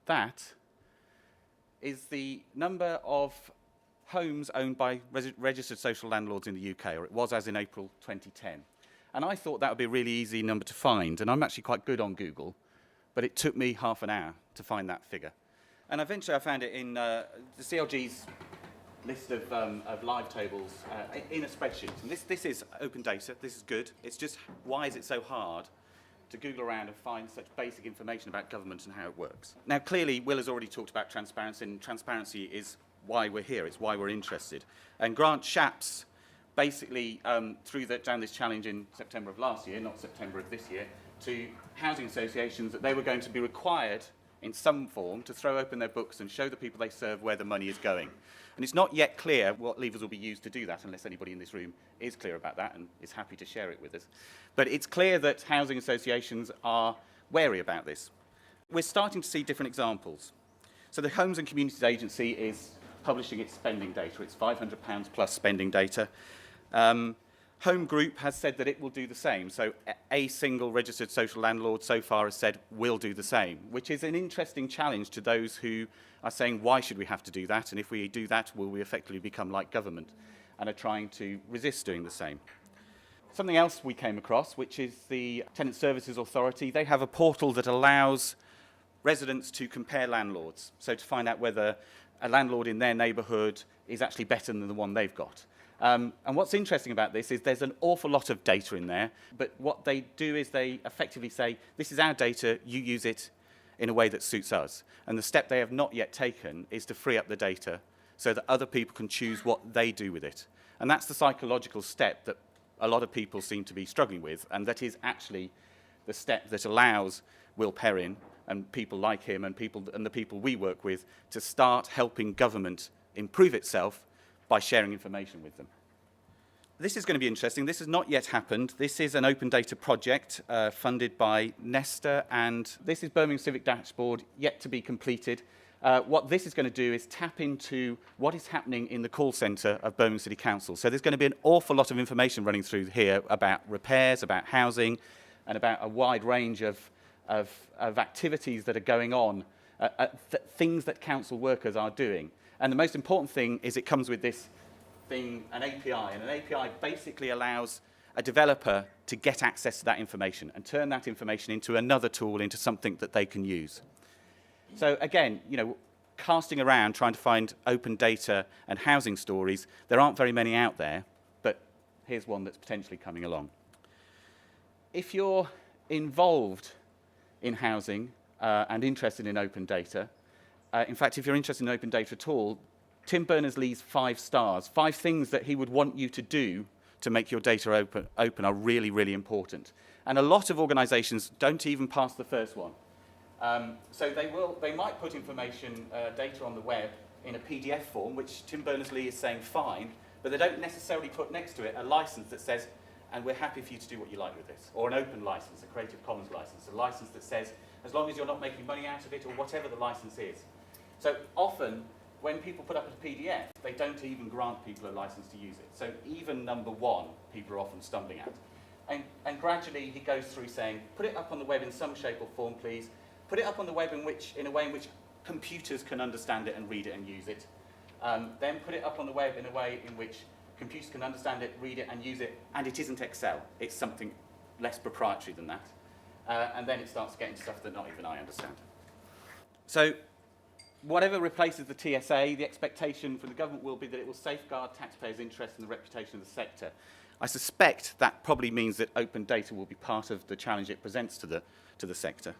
That is the number of homes owned by registered social landlords in the UK, or it was as in April 2010. And I thought that would be a really easy number to find, and I'm actually quite good on Google, but it took me half an hour to find that figure. And eventually I found it in the CLG's list of live tables in a spreadsheet. And this is open data, this is good. It's just, why is it so hard to Google around and find such basic information about government and how it works? Now, clearly, Will has already talked about transparency, and transparency is why we're here, it's why we're interested. And Grant Shapps basically threw down this challenge in September of last year, not September of this year, to housing associations that they were going to be required in some form to throw open their books and show the people they serve where the money is going. And it's not yet clear what levers will be used to do that, unless anybody in this room is clear about that and is happy to share it with us. But it's clear that housing associations are wary about this. We're starting to see different examples. So the Homes and Communities Agency is publishing its spending data. It's £500 plus spending data. Home Group has said that it will do the same. So a single registered social landlord so far has said we'll do the same, which is an interesting challenge to those who are saying, why should we have to do that? And if we do that, will we effectively become like government? And are trying to resist doing the same. Something else we came across, which is the Tenant Services Authority. They have a portal that allows residents to compare landlords. So to find out whether a landlord in their neighbourhood is actually better than the one they've got. And what's interesting about this is there's an awful lot of data in there, but what they do is they effectively say, this is our data, you use it in a way that suits us. And the step they have not yet taken is to free up the data so that other people can choose what they do with it. And that's the psychological step that a lot of people seem to be struggling with, and that is actually the step that allows Will Perrin and people like him and the people we work with to start helping government improve itself by sharing information with them. This is going to be interesting. This has not yet happened. This is an open data project funded by Nesta, and this is Birmingham Civic Dashboard, yet to be completed. What this is going to do is tap into what is happening in the call centre of Birmingham City Council. So there's going to be an awful lot of information running through here about repairs, about housing, and about a wide range of activities that are going on, things that council workers are doing. And the most important thing is it comes with this thing, an API. And an API basically allows a developer to get access to that information and turn that information into another tool, into something that they can use. So again, you know, casting around, trying to find open data and housing stories, there aren't very many out there, but here's one that's potentially coming along. If you're involved in housing and interested in open data, in fact, if you're interested in open data at all, Tim Berners-Lee's 5 stars, 5 things that he would want you to do to make your data open are really, really important. And a lot of organisations don't even pass the first one. So they might put information, data on the web in a PDF form, which Tim Berners-Lee is saying fine, but they don't necessarily put next to it a license that says, and we're happy for you to do what you like with this, or an open license, a Creative Commons license, a license that says, as long as you're not making money out of it, or whatever the license is. So often, when people put up a PDF, they don't even grant people a license to use it. So even number 1, people are often stumbling at. And gradually he goes through saying, put it up on the web in some shape or form, please. Put it up on the web in a way in which computers can understand it and read it and use it. Then put it up on the web in a way in which computers can understand it, read it and use it, and it isn't Excel. It's something less proprietary than that. And then it starts getting stuff that not even I understand. So whatever replaces the TSA, the expectation from the government will be that it will safeguard taxpayers' interest in the reputation of the sector. I suspect that probably means that open data will be part of the challenge it presents to the sector.